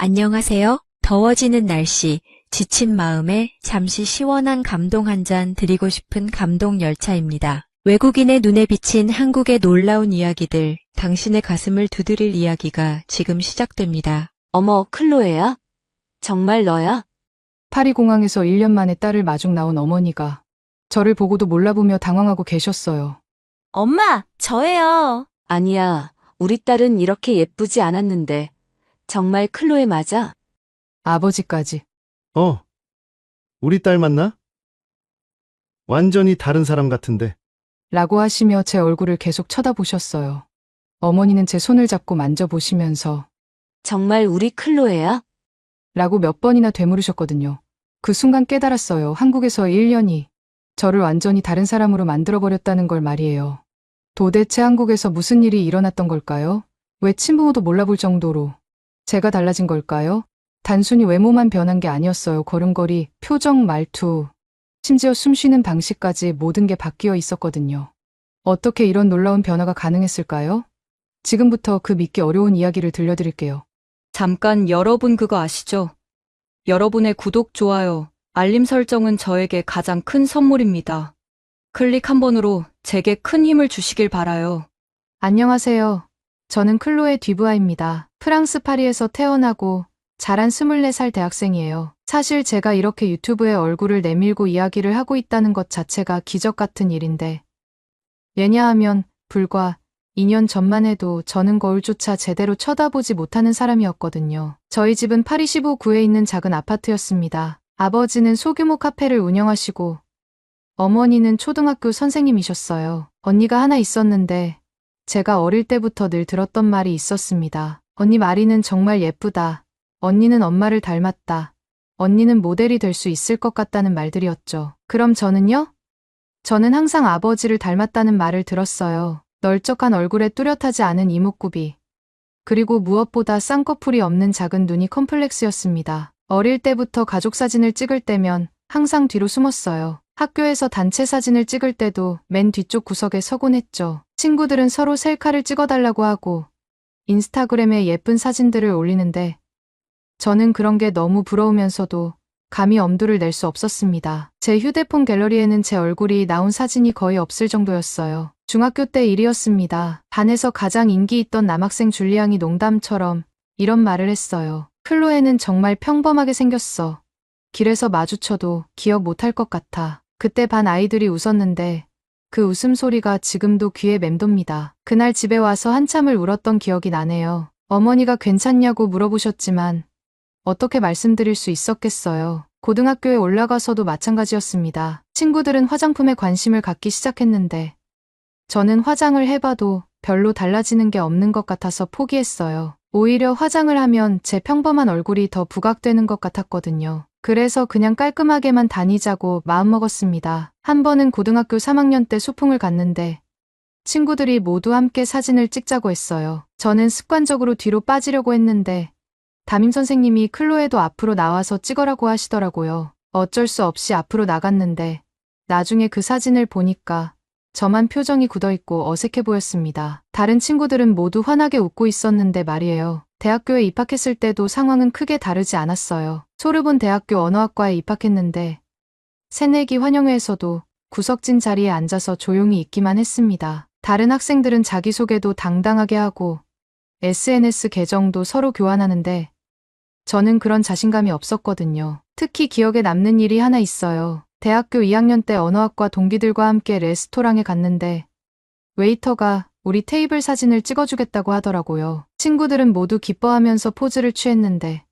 안녕하세요. 더워지는 날씨, 지친 마음에 잠시 시원한 감동 한 잔 드리고 싶은 감동 열차입니다. 외국인의 눈에 비친 한국의 놀라운 이야기들, 당신의 가슴을 두드릴 이야기가 지금 시작됩니다. 어머, 클로에야? 정말 너야? 파리공항에서 1년 만에 딸을 마중 나온 어머니가 저를 보고도 몰라보며 당황하고 계셨어요. 엄마, 저예요. 아니야, 우리 딸은 이렇게 예쁘지 않았는데. 정말 클로에 맞아? 아버지까지. 우리 딸 맞나? 완전히 다른 사람 같은데. 라고 하시며 제 얼굴을 계속 쳐다보셨어요. 어머니는 제 손을 잡고 만져보시면서 정말 우리 클로에야? 라고 몇 번이나 되물으셨거든요. 그 순간 깨달았어요. 한국에서 1년이 저를 완전히 다른 사람으로 만들어버렸다는 걸 말이에요. 도대체 한국에서 무슨 일이 일어났던 걸까요? 왜 친부모도 몰라볼 정도로 제가 달라진 걸까요? 단순히 외모만 변한 게 아니었어요. 걸음걸이, 표정, 말투, 심지어 숨쉬는 방식까지 모든 게 바뀌어 있었거든요. 어떻게 이런 놀라운 변화가 가능했을까요? 지금부터 그 믿기 어려운 이야기를 들려드릴게요. 잠깐 여러분 그거 아시죠? 여러분의 구독, 좋아요, 알림 설정은 저에게 가장 큰 선물입니다. 클릭 한 번으로 제게 큰 힘을 주시길 바라요. 안녕하세요. 저는 클로에 듀부아입니다. 프랑스 파리에서 태어나고 자란 24살 대학생이에요. 사실 제가 이렇게 유튜브에 얼굴을 내밀고 이야기를 하고 있다는 것 자체가 기적 같은 일인데, 왜냐하면 불과 2년 전만 해도 저는 거울조차 제대로 쳐다보지 못하는 사람이었거든요. 저희 집은 파리 15구에 있는 작은 아파트였습니다. 아버지는 소규모 카페를 운영하시고 어머니는 초등학교 선생님이셨어요. 언니가 하나 있었는데 제가 어릴 때부터 늘 들었던 말이 있었습니다. 언니 마리는 정말 예쁘다. 언니는 엄마를 닮았다. 언니는 모델이 될 수 있을 것 같다는 말들이었죠. 그럼 저는요? 저는 항상 아버지를 닮았다는 말을 들었어요. 널쩍한 얼굴에 뚜렷하지 않은 이목구비. 그리고 무엇보다 쌍꺼풀이 없는 작은 눈이 컴플렉스였습니다. 어릴 때부터 가족 사진을 찍을 때면 항상 뒤로 숨었어요. 학교에서 단체 사진을 찍을 때도 맨 뒤쪽 구석에 서곤 했죠. 친구들은 서로 셀카를 찍어달라고 하고 인스타그램에 예쁜 사진들을 올리는데 저는 그런 게 너무 부러우면서도 감히 엄두를 낼 수 없었습니다. 제 휴대폰 갤러리에는 제 얼굴이 나온 사진이 거의 없을 정도였어요. 중학교 때 일이었습니다. 반에서 가장 인기 있던 남학생 줄리앙이 농담처럼 이런 말을 했어요. 클로에는 정말 평범하게 생겼어. 길에서 마주쳐도 기억 못할 것 같아. 그때 반 아이들이 웃었는데 그 웃음소리가 지금도 귀에 맴돕니다. 그날 집에 와서 한참을 울었던 기억이 나네요. 어머니가 괜찮냐고 물어보셨지만 어떻게 말씀드릴 수 있었겠어요. 고등학교에 올라가서도 마찬가지였습니다. 친구들은 화장품에 관심을 갖기 시작했는데 저는 화장을 해봐도 별로 달라지는 게 없는 것 같아서 포기했어요. 오히려 화장을 하면 제 평범한 얼굴이 더 부각되는 것 같았거든요. 그래서 그냥 깔끔하게만 다니자고 마음먹었습니다. 한 번은 고등학교 3학년 때 소풍을 갔는데 친구들이 모두 함께 사진을 찍자고 했어요. 저는 습관적으로 뒤로 빠지려고 했는데 담임 선생님이 클로에도 앞으로 나와서 찍으라고 하시더라고요. 어쩔 수 없이 앞으로 나갔는데 나중에 그 사진을 보니까 저만 표정이 굳어있고 어색해 보였습니다. 다른 친구들은 모두 환하게 웃고 있었는데 말이에요. 대학교에 입학했을 때도 상황은 크게 다르지 않았어요. 소르본 대학교 언어학과에 입학했는데 새내기 환영회에서도 구석진 자리에 앉아서 조용히 있기만 했습니다. 다른 학생들은 자기소개도 당당하게 하고 SNS 계정도 서로 교환하는데 저는 그런 자신감이 없었거든요. 특히 기억에 남는 일이 하나 있어요. 대학교 2학년 때 언어학과 동기들과 함께 레스토랑에 갔는데 웨이터가 우리 테이블 사진을 찍어주겠다고 하더라고요. 친구들은 모두 기뻐하면서 포즈를 취했는데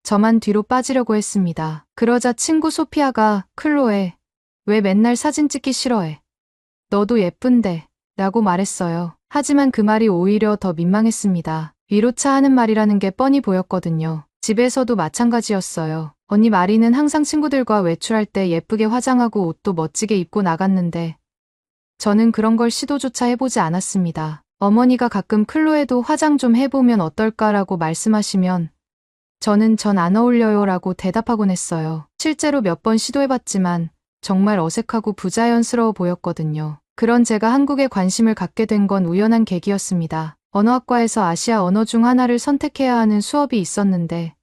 저만 뒤로 빠지려고 했습니다. 그러자 친구 소피아가 클로에 왜 맨날 사진 찍기 싫어해? 너도 예쁜데 라고 말했어요. 하지만 그 말이 오히려 더 민망했습니다. 위로차 하는 말이라는 게 뻔히 보였거든요. 집에서도 마찬가지였어요. 언니 마리는 항상 친구들과 외출할 때 예쁘게 화장하고 옷도 멋지게 입고 나갔는데 저는 그런 걸 시도조차 해보지 않았습니다. 어머니가 가끔 클로에도 화장 좀 해보면 어떨까라고 말씀하시면 저는 전 안 어울려요 라고 대답하곤 했어요. 실제로 몇 번 시도해봤지만 정말 어색하고 부자연스러워 보였거든요. 그런 제가 한국에 관심을 갖게 된 건 우연한 계기였습니다. 언어학과에서 아시아 언어 중 하나를 선택해야 하는 수업이 있었는데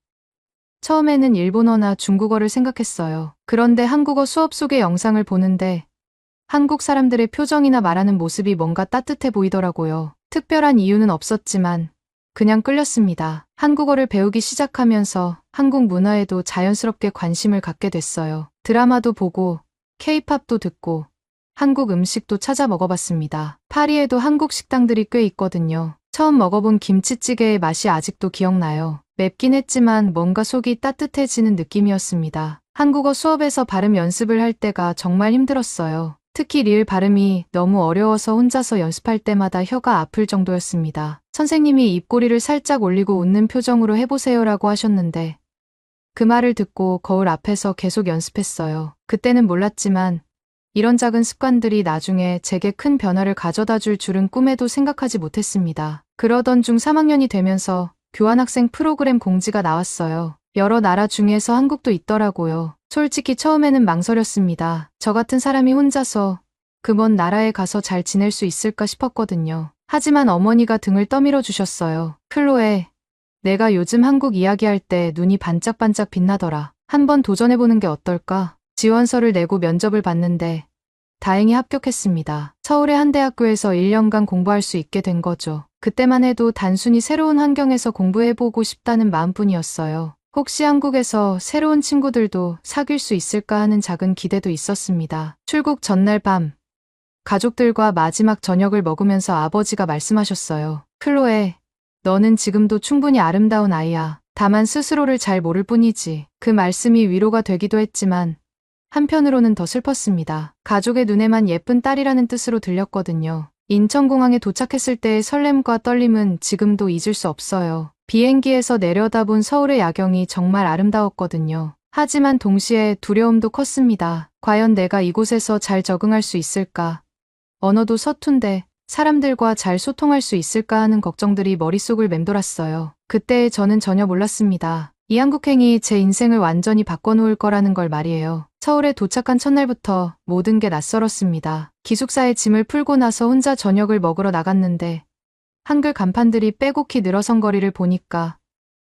처음에는 일본어나 중국어를 생각했어요. 그런데 한국어 수업 속의 영상을 보는데 한국 사람들의 표정이나 말하는 모습이 뭔가 따뜻해 보이더라고요. 특별한 이유는 없었지만 그냥 끌렸습니다. 한국어를 배우기 시작하면서 한국 문화에도 자연스럽게 관심을 갖게 됐어요. 드라마도 보고 케이팝도 듣고 한국 음식도 찾아 먹어봤습니다. 파리에도 한국 식당들이 꽤 있거든요. 처음 먹어본 김치찌개의 맛이 아직도 기억나요. 맵긴 했지만 뭔가 속이 따뜻해지는 느낌이었습니다. 한국어 수업에서 발음 연습을 할 때가 정말 힘들었어요. 특히 리을 발음이 너무 어려워서 혼자서 연습할 때마다 혀가 아플 정도였습니다. 선생님이 입꼬리를 살짝 올리고 웃는 표정으로 해보세요라고 하셨는데 그 말을 듣고 거울 앞에서 계속 연습했어요. 그때는 몰랐지만 이런 작은 습관들이 나중에 제게 큰 변화를 가져다 줄 줄은 꿈에도 생각하지 못했습니다. 그러던 중 3학년이 되면서 교환학생 프로그램 공지가 나왔어요. 여러 나라 중에서 한국도 있더라고요. 솔직히 처음에는 망설였습니다. 저 같은 사람이 혼자서 그 먼 나라에 가서 잘 지낼 수 있을까 싶었거든요. 하지만 어머니가 등을 떠밀어 주셨어요. 클로에, 내가 요즘 한국 이야기할 때 눈이 반짝반짝 빛나더라. 한번 도전해보는 게 어떨까? 지원서를 내고 면접을 봤는데 다행히 합격했습니다. 서울의 한 대학교에서 1년간 공부할 수 있게 된 거죠. 그때만 해도 단순히 새로운 환경에서 공부해보고 싶다는 마음뿐이었어요. 혹시 한국에서 새로운 친구들도 사귈 수 있을까 하는 작은 기대도 있었습니다. 출국 전날 밤, 가족들과 마지막 저녁을 먹으면서 아버지가 말씀하셨어요. 클로에, 너는 지금도 충분히 아름다운 아이야. 다만 스스로를 잘 모를 뿐이지. 그 말씀이 위로가 되기도 했지만 한편으로는 더 슬펐습니다. 가족의 눈에만 예쁜 딸이라는 뜻으로 들렸거든요. 인천공항에 도착했을 때의 설렘과 떨림은 지금도 잊을 수 없어요. 비행기에서 내려다본 서울의 야경이 정말 아름다웠거든요. 하지만 동시에 두려움도 컸습니다. 과연 내가 이곳에서 잘 적응할 수 있을까? 언어도 서툰데 사람들과 잘 소통할 수 있을까 하는 걱정들이 머릿속을 맴돌았어요. 그때 저는 전혀 몰랐습니다. 이 한국행이 제 인생을 완전히 바꿔놓을 거라는 걸 말이에요. 서울에 도착한 첫날부터 모든 게 낯설었습니다. 기숙사에 짐을 풀고 나서 혼자 저녁을 먹으러 나갔는데 한글 간판들이 빼곡히 늘어선 거리를 보니까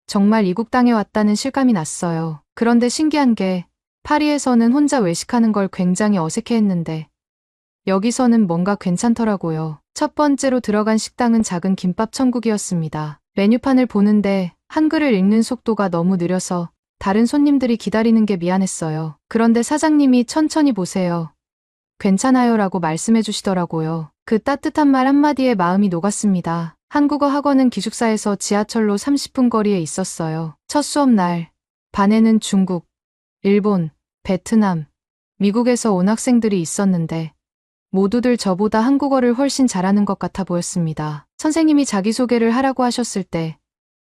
정말 이국 땅에 왔다는 실감이 났어요. 그런데 신기한 게 파리에서는 혼자 외식하는 걸 굉장히 어색해했는데 여기서는 뭔가 괜찮더라고요. 첫 번째로 들어간 식당은 작은 김밥 천국이었습니다. 메뉴판을 보는데 한글을 읽는 속도가 너무 느려서 다른 손님들이 기다리는 게 미안했어요. 그런데 사장님이 천천히 보세요. 괜찮아요 라고 말씀해 주시더라고요. 그 따뜻한 말 한마디에 마음이 녹았습니다. 한국어 학원은 기숙사에서 지하철로 30분 거리에 있었어요. 첫 수업 날, 반에는 중국, 일본, 베트남, 미국에서 온 학생들이 있었는데 모두들 저보다 한국어를 훨씬 잘하는 것 같아 보였습니다. 선생님이 자기소개를 하라고 하셨을 때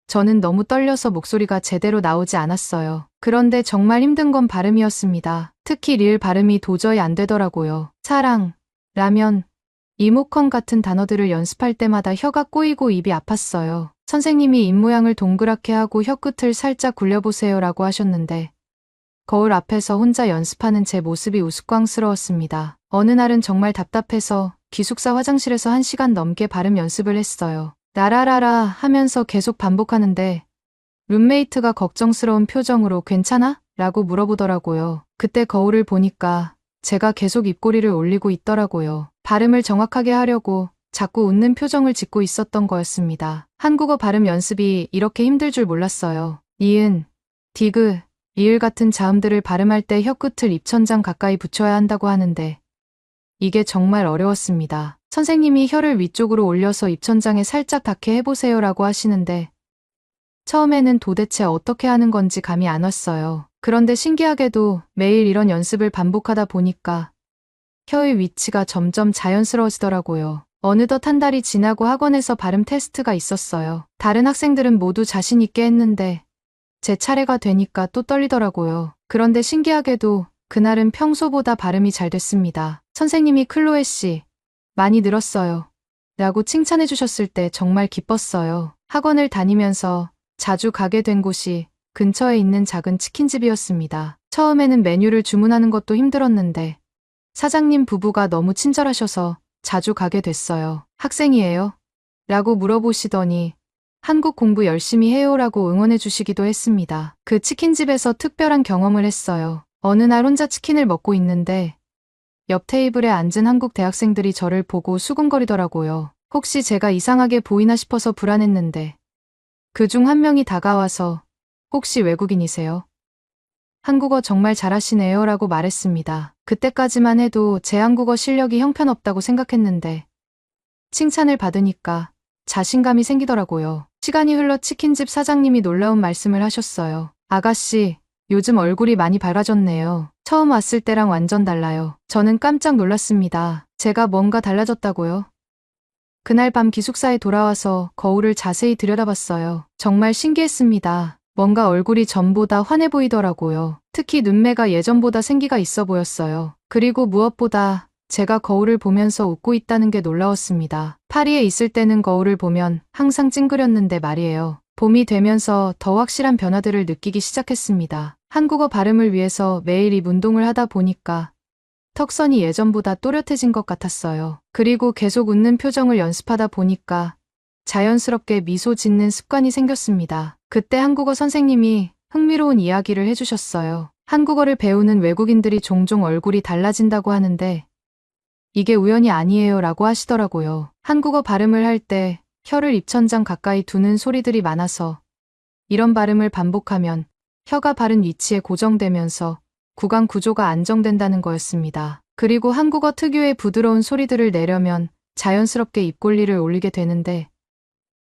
저는 너무 떨려서 목소리가 제대로 나오지 않았어요. 그런데 정말 힘든 건 발음이었습니다. 특히 리을 발음이 도저히 안 되더라고요. 사랑, 라면, 이모컨 같은 단어들을 연습할 때마다 혀가 꼬이고 입이 아팠어요. 선생님이 입모양을 동그랗게 하고 혀끝을 살짝 굴려보세요 라고 하셨는데 거울 앞에서 혼자 연습하는 제 모습이 우스꽝스러웠습니다. 어느 날은 정말 답답해서 기숙사 화장실에서 1시간 넘게 발음 연습을 했어요. 나라라라 하면서 계속 반복하는데 룸메이트가 걱정스러운 표정으로 괜찮아? 라고 물어보더라고요. 그때 거울을 보니까 제가 계속 입꼬리를 올리고 있더라고요. 발음을 정확하게 하려고 자꾸 웃는 표정을 짓고 있었던 거였습니다. 한국어 발음 연습이 이렇게 힘들 줄 몰랐어요. 니은, 디귿, 리을 같은 자음들을 발음할 때 혀끝을 입천장 가까이 붙여야 한다고 하는데 이게 정말 어려웠습니다. 선생님이 혀를 위쪽으로 올려서 입천장에 살짝 닿게 해보세요 라고 하시는데 처음에는 도대체 어떻게 하는 건지 감이 안 왔어요. 그런데 신기하게도 매일 이런 연습을 반복하다 보니까 혀의 위치가 점점 자연스러워지더라고요. 어느덧 한 달이 지나고 학원에서 발음 테스트가 있었어요. 다른 학생들은 모두 자신 있게 했는데 제 차례가 되니까 또 떨리더라고요. 그런데 신기하게도 그날은 평소보다 발음이 잘 됐습니다. 선생님이 클로에 씨, 많이 늘었어요. 라고 칭찬해 주셨을 때 정말 기뻤어요. 학원을 다니면서 자주 가게 된 곳이 근처에 있는 작은 치킨집이었습니다. 처음에는 메뉴를 주문하는 것도 힘들었는데 사장님 부부가 너무 친절하셔서 자주 가게 됐어요. 학생이에요? 라고 물어보시더니 한국 공부 열심히 해요라고 응원해 주시기도 했습니다. 그 치킨집에서 특별한 경험을 했어요. 어느 날 혼자 치킨을 먹고 있는데 옆 테이블에 앉은 한국 대학생들이 저를 보고 수군거리더라고요. 혹시 제가 이상하게 보이나 싶어서 불안했는데 그중 한 명이 다가와서 혹시 외국인이세요? 한국어 정말 잘하시네요 라고 말했습니다. 그때까지만 해도 제 한국어 실력이 형편없다고 생각했는데 칭찬을 받으니까 자신감이 생기더라고요. 시간이 흘러 치킨집 사장님이 놀라운 말씀을 하셨어요. 아가씨, 요즘 얼굴이 많이 밝아졌네요. 처음 왔을 때랑 완전 달라요. 저는 깜짝 놀랐습니다. 제가 뭔가 달라졌다고요? 그날 밤 기숙사에 돌아와서 거울을 자세히 들여다봤어요. 정말 신기했습니다. 뭔가 얼굴이 전보다 환해 보이더라고요. 특히 눈매가 예전보다 생기가 있어 보였어요. 그리고 무엇보다 제가 거울을 보면서 웃고 있다는 게 놀라웠습니다. 파리에 있을 때는 거울을 보면 항상 찡그렸는데 말이에요. 봄이 되면서 더 확실한 변화들을 느끼기 시작했습니다. 한국어 발음을 위해서 매일 입 운동을 하다 보니까 턱선이 예전보다 또렷해진 것 같았어요. 그리고 계속 웃는 표정을 연습하다 보니까 자연스럽게 미소 짓는 습관이 생겼습니다. 그때 한국어 선생님이 흥미로운 이야기를 해주셨어요. 한국어를 배우는 외국인들이 종종 얼굴이 달라진다고 하는데 이게 우연이 아니에요 라고 하시더라고요. 한국어 발음을 할 때 혀를 입천장 가까이 두는 소리들이 많아서 이런 발음을 반복하면 혀가 바른 위치에 고정되면서 구강 구조가 안정된다는 거였습니다. 그리고 한국어 특유의 부드러운 소리들을 내려면 자연스럽게 입꼬리를 올리게 되는데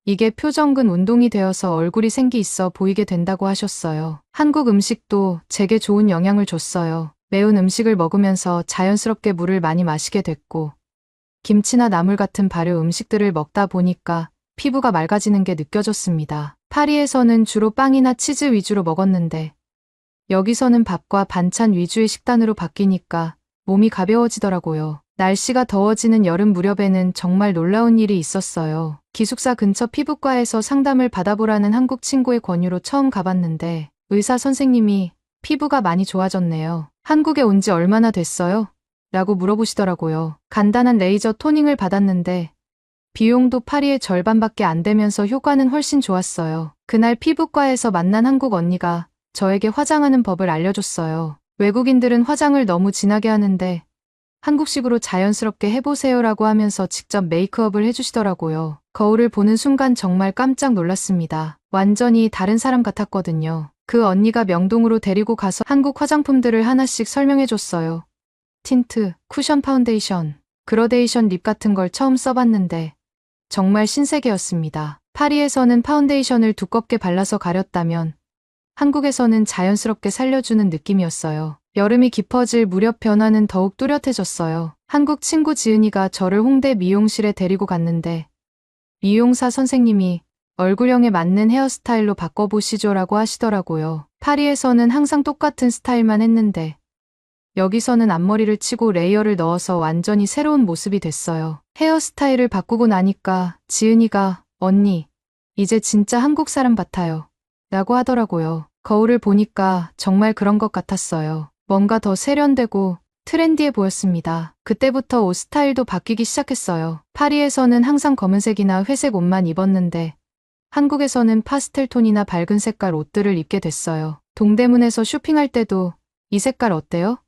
이게 표정근 운동이 되어서 얼굴이 생기 있어 보이게 된다고 하셨어요. 한국 음식도 제게 좋은 영향을 줬어요. 매운 음식을 먹으면서 자연스럽게 물을 많이 마시게 됐고 김치나 나물 같은 발효 음식들을 먹다 보니까 피부가 맑아지는 게 느껴졌습니다. 파리에서는 주로 빵이나 치즈 위주로 먹었는데 여기서는 밥과 반찬 위주의 식단으로 바뀌니까 몸이 가벼워지더라고요. 날씨가 더워지는 여름 무렵에는 정말 놀라운 일이 있었어요. 기숙사 근처 피부과에서 상담을 받아보라는 한국 친구의 권유로 처음 가봤는데 의사 선생님이 피부가 많이 좋아졌네요. 한국에 온 지 얼마나 됐어요? 라고 물어보시더라고요. 간단한 레이저 토닝을 받았는데 비용도 파리의 절반밖에 안 되면서 효과는 훨씬 좋았어요. 그날 피부과에서 만난 한국 언니가 저에게 화장하는 법을 알려줬어요. 외국인들은 화장을 너무 진하게 하는데 한국식으로 자연스럽게 해보세요라고 하면서 직접 메이크업을 해주시더라고요. 거울을 보는 순간 정말 깜짝 놀랐습니다. 완전히 다른 사람 같았거든요. 그 언니가 명동으로 데리고 가서 한국 화장품들을 하나씩 설명해줬어요. 틴트, 쿠션 파운데이션, 그라데이션 립 같은 걸 처음 써봤는데 정말 신세계였습니다. 파리에서는 파운데이션을 두껍게 발라서 가렸다면 한국에서는 자연스럽게 살려주는 느낌이었어요. 여름이 깊어질 무렵 변화는 더욱 뚜렷해졌어요. 한국 친구 지은이가 저를 홍대 미용실에 데리고 갔는데 미용사 선생님이 얼굴형에 맞는 헤어스타일로 바꿔보시죠라고 하시더라고요. 파리에서는 항상 똑같은 스타일만 했는데 여기서는 앞머리를 치고 레이어를 넣어서 완전히 새로운 모습이 됐어요. 헤어스타일을 바꾸고 나니까 지은이가 언니, 이제 진짜 한국 사람 같아요. 라고 하더라고요. 거울을 보니까 정말 그런 것 같았어요. 뭔가 더 세련되고 트렌디해 보였습니다. 그때부터 옷 스타일도 바뀌기 시작했어요. 파리에서는 항상 검은색이나 회색 옷만 입었는데 한국에서는 파스텔 톤이나 밝은 색깔 옷들을 입게 됐어요. 동대문에서 쇼핑할 때도 이 색깔 어때요?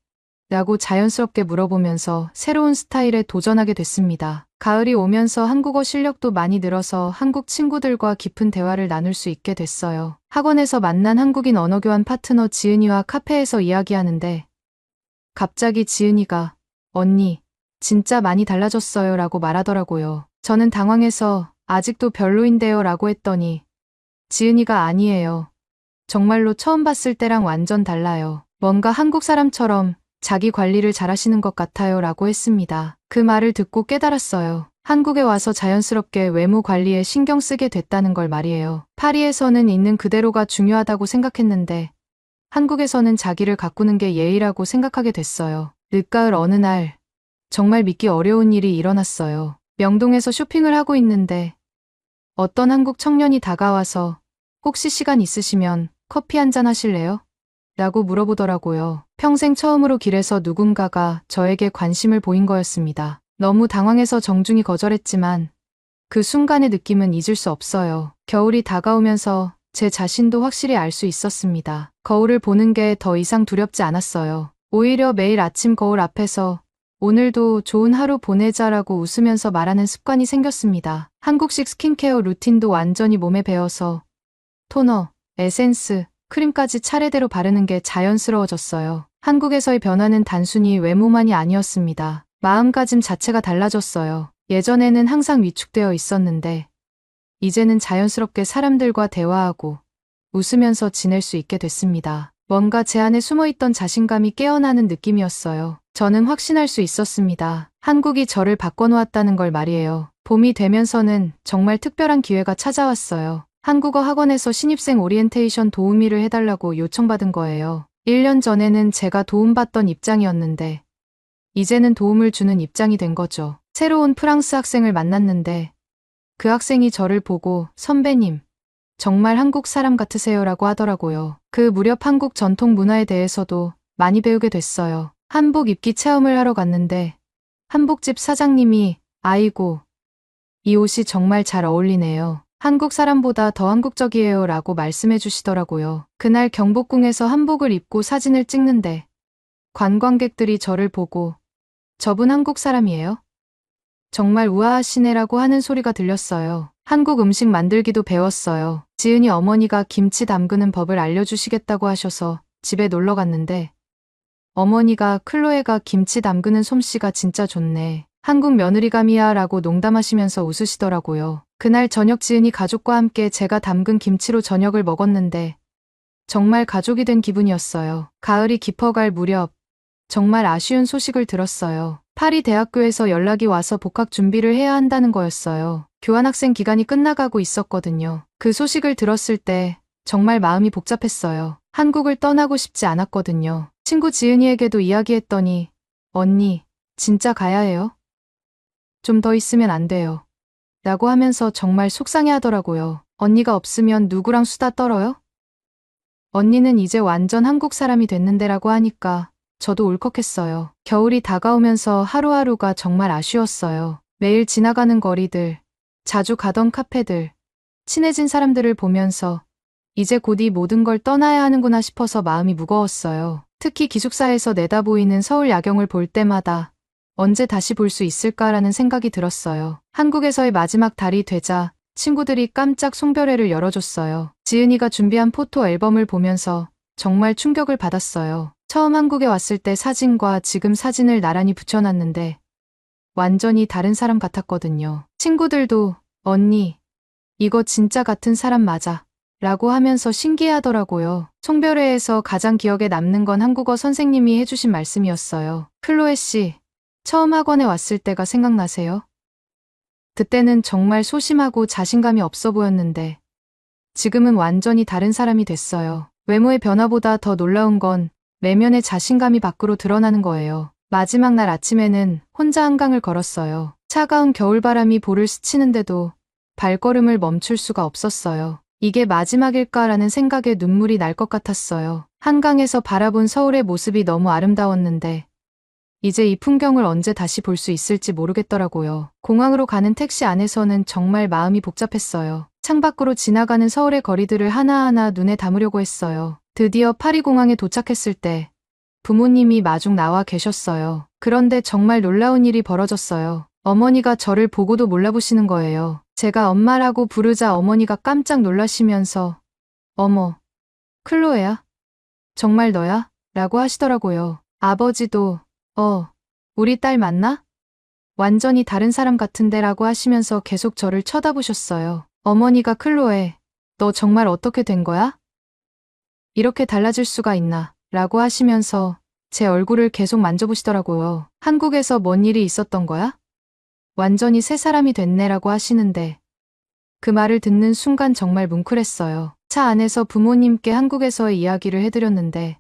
라고 자연스럽게 물어보면서 새로운 스타일에 도전하게 됐습니다. 가을이 오면서 한국어 실력도 많이 늘어서 한국 친구들과 깊은 대화를 나눌 수 있게 됐어요. 학원에서 만난 한국인 언어교환 파트너 지은이와 카페에서 이야기하는데 갑자기 지은이가 언니, 진짜 많이 달라졌어요 라고 말하더라고요. 저는 당황해서 아직도 별로인데요 라고 했더니 지은이가 아니에요. 정말로 처음 봤을 때랑 완전 달라요. 뭔가 한국 사람처럼 자기 관리를 잘하시는 것 같아요 라고 했습니다. 그 말을 듣고 깨달았어요. 한국에 와서 자연스럽게 외모 관리에 신경 쓰게 됐다는 걸 말이에요. 파리에서는 있는 그대로가 중요하다고 생각했는데 한국에서는 자기를 가꾸는 게 예의라고 생각하게 됐어요. 늦가을 어느 날 정말 믿기 어려운 일이 일어났어요. 명동에서 쇼핑을 하고 있는데 어떤 한국 청년이 다가와서 혹시 시간 있으시면 커피 한잔 하실래요? 라고 물어보더라고요. 평생 처음으로 길에서 누군가가 저에게 관심을 보인 거였습니다. 너무 당황해서 정중히 거절했지만 그 순간의 느낌은 잊을 수 없어요. 겨울이 다가오면서 제 자신도 확실히 알 수 있었습니다. 거울을 보는 게 더 이상 두렵지 않았어요. 오히려 매일 아침 거울 앞에서 오늘도 좋은 하루 보내자라고 웃으면서 말하는 습관이 생겼습니다. 한국식 스킨케어 루틴도 완전히 몸에 배어서 토너, 에센스, 크림까지 차례대로 바르는 게 자연스러워졌어요. 한국에서의 변화는 단순히 외모만이 아니었습니다. 마음가짐 자체가 달라졌어요. 예전에는 항상 위축되어 있었는데 이제는 자연스럽게 사람들과 대화하고 웃으면서 지낼 수 있게 됐습니다. 뭔가 제 안에 숨어있던 자신감이 깨어나는 느낌이었어요. 저는 확신할 수 있었습니다. 한국이 저를 바꿔놓았다는 걸 말이에요. 봄이 되면서는 정말 특별한 기회가 찾아왔어요. 한국어 학원에서 신입생 오리엔테이션 도우미를 해달라고 요청받은 거예요. 1년 전에는 제가 도움받던 입장이었는데 이제는 도움을 주는 입장이 된 거죠. 새로운 프랑스 학생을 만났는데 그 학생이 저를 보고 선배님, 정말 한국 사람 같으세요라고 하더라고요. 그 무렵 한국 전통 문화에 대해서도 많이 배우게 됐어요. 한복 입기 체험을 하러 갔는데 한복집 사장님이 아이고, 이 옷이 정말 잘 어울리네요. 한국 사람보다 더 한국적이에요 라고 말씀해 주시더라고요. 그날 경복궁에서 한복을 입고 사진을 찍는데 관광객들이 저를 보고 저분 한국 사람이에요? 정말 우아하시네라고 하는 소리가 들렸어요. 한국 음식 만들기도 배웠어요. 지은이 어머니가 김치 담그는 법을 알려주시겠다고 하셔서 집에 놀러 갔는데 어머니가 클로에가 김치 담그는 솜씨가 진짜 좋네. 한국 며느리감이야 라고 농담하시면서 웃으시더라고요. 그날 저녁 지은이 가족과 함께 제가 담근 김치로 저녁을 먹었는데 정말 가족이 된 기분이었어요. 가을이 깊어갈 무렵 정말 아쉬운 소식을 들었어요. 파리 대학교에서 연락이 와서 복학 준비를 해야 한다는 거였어요. 교환학생 기간이 끝나가고 있었거든요. 그 소식을 들었을 때 정말 마음이 복잡했어요. 한국을 떠나고 싶지 않았거든요. 친구 지은이에게도 이야기했더니 언니, 진짜 가야 해요? 좀 더 있으면 안 돼요. 라고 하면서 정말 속상해 하더라고요. 언니가 없으면 누구랑 수다 떨어요? 언니는 이제 완전 한국 사람이 됐는데라고 하니까 저도 울컥했어요. 겨울이 다가오면서 하루하루가 정말 아쉬웠어요. 매일 지나가는 거리들, 자주 가던 카페들, 친해진 사람들을 보면서 이제 곧 이 모든 걸 떠나야 하는구나 싶어서 마음이 무거웠어요. 특히 기숙사에서 내다보이는 서울 야경을 볼 때마다 언제 다시 볼 수 있을까라는 생각이 들었어요. 한국에서의 마지막 달이 되자 친구들이 깜짝 송별회를 열어줬어요. 지은이가 준비한 포토 앨범을 보면서 정말 충격을 받았어요. 처음 한국에 왔을 때 사진과 지금 사진을 나란히 붙여놨는데 완전히 다른 사람 같았거든요. 친구들도 언니, 이거 진짜 같은 사람 맞아 라고 하면서 신기해하더라고요. 송별회에서 가장 기억에 남는 건 한국어 선생님이 해주신 말씀이었어요. 클로에 씨, 처음 학원에 왔을 때가 생각나세요? 그때는 정말 소심하고 자신감이 없어 보였는데 지금은 완전히 다른 사람이 됐어요. 외모의 변화보다 더 놀라운 건 내면의 자신감이 밖으로 드러나는 거예요. 마지막 날 아침에는 혼자 한강을 걸었어요. 차가운 겨울바람이 볼을 스치는데도 발걸음을 멈출 수가 없었어요. 이게 마지막일까라는 생각에 눈물이 날 것 같았어요. 한강에서 바라본 서울의 모습이 너무 아름다웠는데 이제 이 풍경을 언제 다시 볼 수 있을지 모르겠더라고요. 공항으로 가는 택시 안에서는 정말 마음이 복잡했어요. 창밖으로 지나가는 서울의 거리들을 하나하나 눈에 담으려고 했어요. 드디어 파리 공항에 도착했을 때 부모님이 마중 나와 계셨어요. 그런데 정말 놀라운 일이 벌어졌어요. 어머니가 저를 보고도 몰라보시는 거예요. 제가 엄마라고 부르자 어머니가 깜짝 놀라시면서 어머, 클로에야? 정말 너야? 라고 하시더라고요. 아버지도 우리 딸 맞나? 완전히 다른 사람 같은데 라고 하시면서 계속 저를 쳐다보셨어요. 어머니가 클로에, 너 정말 어떻게 된 거야? 이렇게 달라질 수가 있나? 라고 하시면서 제 얼굴을 계속 만져보시더라고요. 한국에서 뭔 일이 있었던 거야? 완전히 새 사람이 됐네 라고 하시는데 그 말을 듣는 순간 정말 뭉클했어요. 차 안에서 부모님께 한국에서의 이야기를 해드렸는데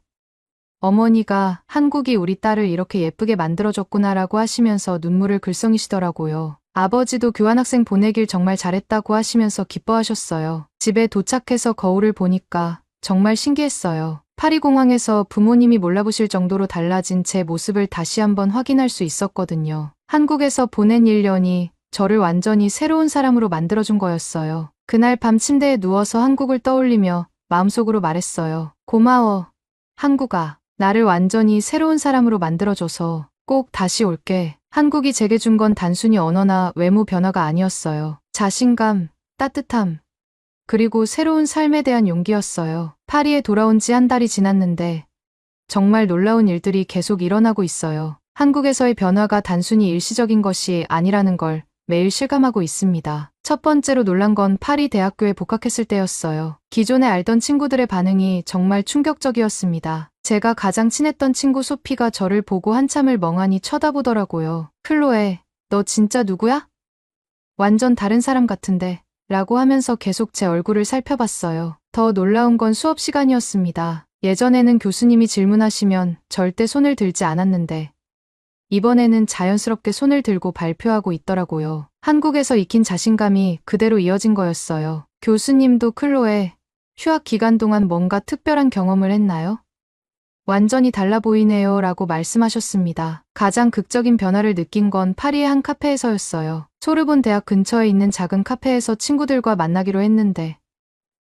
어머니가 한국이 우리 딸을 이렇게 예쁘게 만들어줬구나 라고 하시면서 눈물을 글썽이시더라고요. 아버지도 교환학생 보내길 정말 잘했다고 하시면서 기뻐하셨어요. 집에 도착해서 거울을 보니까 정말 신기했어요. 파리공항에서 부모님이 몰라보실 정도로 달라진 제 모습을 다시 한번 확인할 수 있었거든요. 한국에서 보낸 1년이 저를 완전히 새로운 사람으로 만들어준 거였어요. 그날 밤 침대에 누워서 한국을 떠올리며 마음속으로 말했어요. 고마워, 한국아. 나를 완전히 새로운 사람으로 만들어줘서 꼭 다시 올게. 한국이 제게 준 건 단순히 언어나 외모 변화가 아니었어요. 자신감, 따뜻함, 그리고 새로운 삶에 대한 용기였어요. 파리에 돌아온 지 한 달이 지났는데 정말 놀라운 일들이 계속 일어나고 있어요. 한국에서의 변화가 단순히 일시적인 것이 아니라는 걸 매일 실감하고 있습니다. 첫 번째로 놀란 건 파리 대학교에 복학했을 때였어요. 기존에 알던 친구들의 반응이 정말 충격적이었습니다. 제가 가장 친했던 친구 소피가 저를 보고 한참을 멍하니 쳐다보더라고요. 클로에, 너 진짜 누구야? 완전 다른 사람 같은데 라고 하면서 계속 제 얼굴을 살펴봤어요. 더 놀라운 건 수업 시간이었습니다. 예전에는 교수님이 질문하시면 절대 손을 들지 않았는데 이번에는 자연스럽게 손을 들고 발표하고 있더라고요. 한국에서 익힌 자신감이 그대로 이어진 거였어요. 교수님도 클로에, 휴학 기간 동안 뭔가 특별한 경험을 했나요? 완전히 달라 보이네요 라고 말씀하셨습니다. 가장 극적인 변화를 느낀 건 파리의 한 카페에서였어요. 소르본 대학 근처에 있는 작은 카페에서 친구들과 만나기로 했는데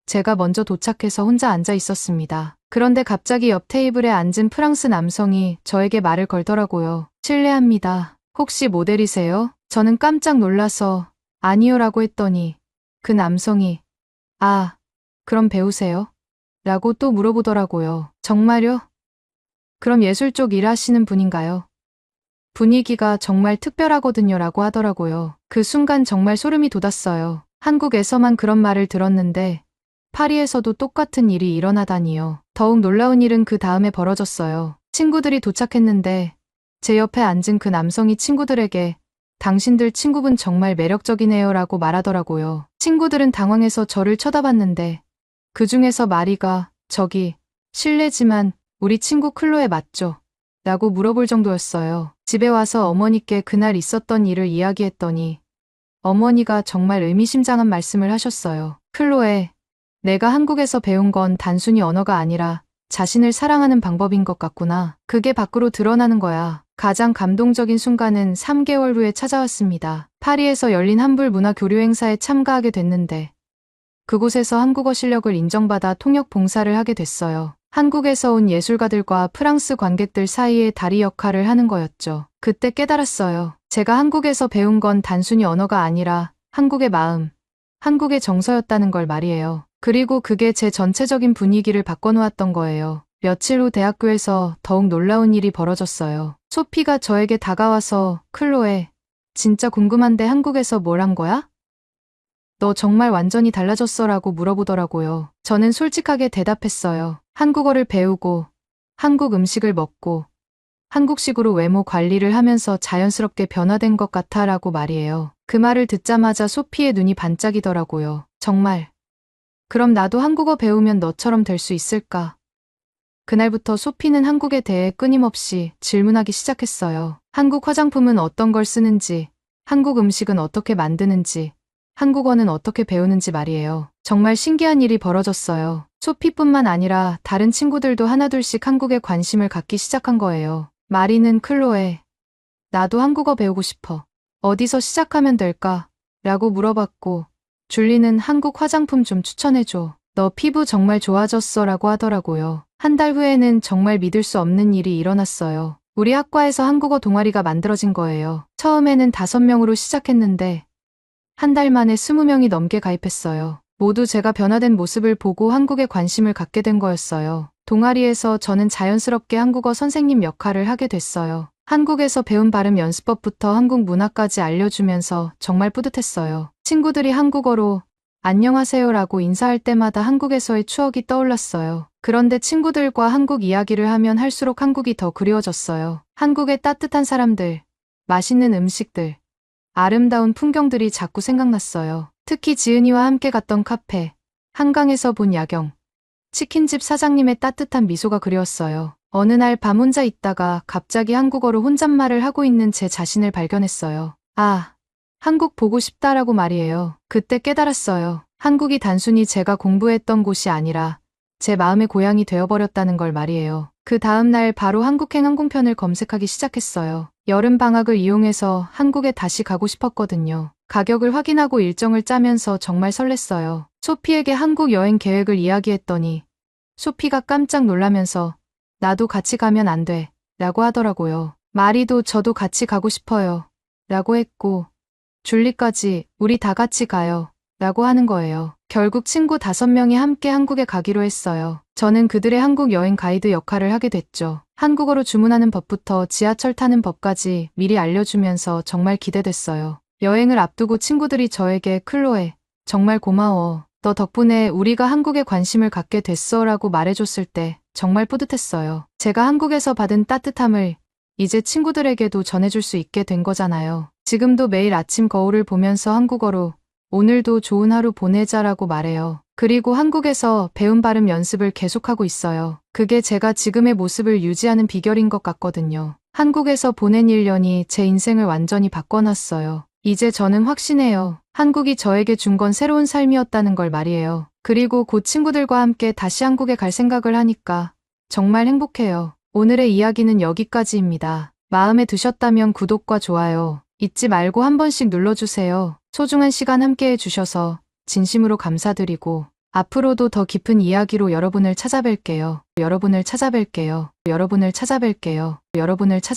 제가 먼저 도착해서 혼자 앉아 있었습니다. 그런데 갑자기 옆 테이블에 앉은 프랑스 남성이 저에게 말을 걸더라고요. 실례합니다. 혹시 모델이세요? 저는 깜짝 놀라서 아니요 라고 했더니 그 남성이 아, 그럼 배우세요? 라고 또 물어보더라고요. 정말요? 그럼 예술 쪽 일하시는 분인가요? 분위기가 정말 특별하거든요 라고 하더라고요. 그 순간 정말 소름이 돋았어요. 한국에서만 그런 말을 들었는데 파리에서도 똑같은 일이 일어나다니요. 더욱 놀라운 일은 그 다음에 벌어졌어요. 친구들이 도착했는데 제 옆에 앉은 그 남성이 친구들에게 당신들 친구분 정말 매력적이네요 라고 말하더라고요. 친구들은 당황해서 저를 쳐다봤는데 그 중에서 마리가 저기 실례지만 우리 친구 클로에 맞죠? 라고 물어볼 정도였어요. 집에 와서 어머니께 그날 있었던 일을 이야기했더니 어머니가 정말 의미심장한 말씀을 하셨어요. 클로에, 내가 한국에서 배운 건 단순히 언어가 아니라 자신을 사랑하는 방법인 것 같구나. 그게 밖으로 드러나는 거야. 가장 감동적인 순간은 3개월 후에 찾아왔습니다. 파리에서 열린 한불 문화 교류 행사에 참가하게 됐는데 그곳에서 한국어 실력을 인정받아 통역 봉사를 하게 됐어요. 한국에서 온 예술가들과 프랑스 관객들 사이의 다리 역할을 하는 거였죠. 그때 깨달았어요. 제가 한국에서 배운 건 단순히 언어가 아니라 한국의 마음, 한국의 정서였다는 걸 말이에요. 그리고 그게 제 전체적인 분위기를 바꿔놓았던 거예요. 며칠 후 대학교에서 더욱 놀라운 일이 벌어졌어요. 소피가 저에게 다가와서 클로에, 진짜 궁금한데 한국에서 뭘 한 거야? 너 정말 완전히 달라졌어 라고 물어보더라고요. 저는 솔직하게 대답했어요. 한국어를 배우고, 한국 음식을 먹고, 한국식으로 외모 관리를 하면서 자연스럽게 변화된 것 같아 라고 말이에요. 그 말을 듣자마자 소피의 눈이 반짝이더라고요. 정말. 그럼 나도 한국어 배우면 너처럼 될 수 있을까? 그날부터 소피는 한국에 대해 끊임없이 질문하기 시작했어요. 한국 화장품은 어떤 걸 쓰는지, 한국 음식은 어떻게 만드는지, 한국어는 어떻게 배우는지 말이에요. 정말 신기한 일이 벌어졌어요. 소피뿐만 아니라 다른 친구들도 하나둘씩 한국에 관심을 갖기 시작한 거예요. 마리는 클로에, 나도 한국어 배우고 싶어. 어디서 시작하면 될까? 라고 물어봤고, 줄리는 한국 화장품 좀 추천해줘. 너 피부 정말 좋아졌어 라고 하더라고요. 한 달 후에는 정말 믿을 수 없는 일이 일어났어요. 우리 학과에서 한국어 동아리가 만들어진 거예요. 처음에는 5명으로 시작했는데 한 달 만에 20명이 넘게 가입했어요. 모두 제가 변화된 모습을 보고 한국에 관심을 갖게 된 거였어요. 동아리에서 저는 자연스럽게 한국어 선생님 역할을 하게 됐어요. 한국에서 배운 발음 연습법부터 한국 문화까지 알려주면서 정말 뿌듯했어요. 친구들이 한국어로 안녕하세요라고 인사할 때마다 한국에서의 추억이 떠올랐어요. 그런데 친구들과 한국 이야기를 하면 할수록 한국이 더 그리워졌어요. 한국의 따뜻한 사람들, 맛있는 음식들, 아름다운 풍경들이 자꾸 생각났어요. 특히 지은이와 함께 갔던 카페, 한강에서 본 야경, 치킨집 사장님의 따뜻한 미소가 그리웠어요. 어느 날 밤 혼자 있다가 갑자기 한국어로 혼잣말을 하고 있는 제 자신을 발견했어요. 아, 한국 보고 싶다라고 말이에요. 그때 깨달았어요. 한국이 단순히 제가 공부했던 곳이 아니라 제 마음의 고향이 되어버렸다는 걸 말이에요. 그 다음 날 바로 한국행 항공편을 검색하기 시작했어요. 여름 방학을 이용해서 한국에 다시 가고 싶었거든요. 가격을 확인하고 일정을 짜면서 정말 설렜어요. 소피에게 한국 여행 계획을 이야기했더니 소피가 깜짝 놀라면서 나도 같이 가면 안 돼 라고 하더라고요. 마리도 저도 같이 가고 싶어요 라고 했고 줄리까지 우리 다 같이 가요 라고 하는 거예요. 결국 친구 5명이 함께 한국에 가기로 했어요. 저는 그들의 한국 여행 가이드 역할을 하게 됐죠. 한국어로 주문하는 법부터 지하철 타는 법까지 미리 알려주면서 정말 기대됐어요. 여행을 앞두고 친구들이 저에게 클로에 정말 고마워. 너 덕분에 우리가 한국에 관심을 갖게 됐어 라고 말해줬을 때 정말 뿌듯했어요. 제가 한국에서 받은 따뜻함을 이제 친구들에게도 전해줄 수 있게 된 거잖아요. 지금도 매일 아침 거울을 보면서 한국어로 오늘도 좋은 하루 보내자라고 말해요. 그리고 한국에서 배운 발음 연습을 계속하고 있어요. 그게 제가 지금의 모습을 유지하는 비결인 것 같거든요. 한국에서 보낸 1년이 제 인생을 완전히 바꿔놨어요. 이제 저는 확신해요. 한국이 저에게 준 건 새로운 삶이었다는 걸 말이에요. 그리고 곧 친구들과 함께 다시 한국에 갈 생각을 하니까 정말 행복해요. 오늘의 이야기는 여기까지입니다. 마음에 드셨다면 구독과 좋아요 잊지 말고 한 번씩 눌러주세요. 소중한 시간 함께 해주셔서 진심으로 감사드리고 앞으로도 더 깊은 이야기로 여러분을 찾아뵐게요. 여러분을 찾아뵐게요.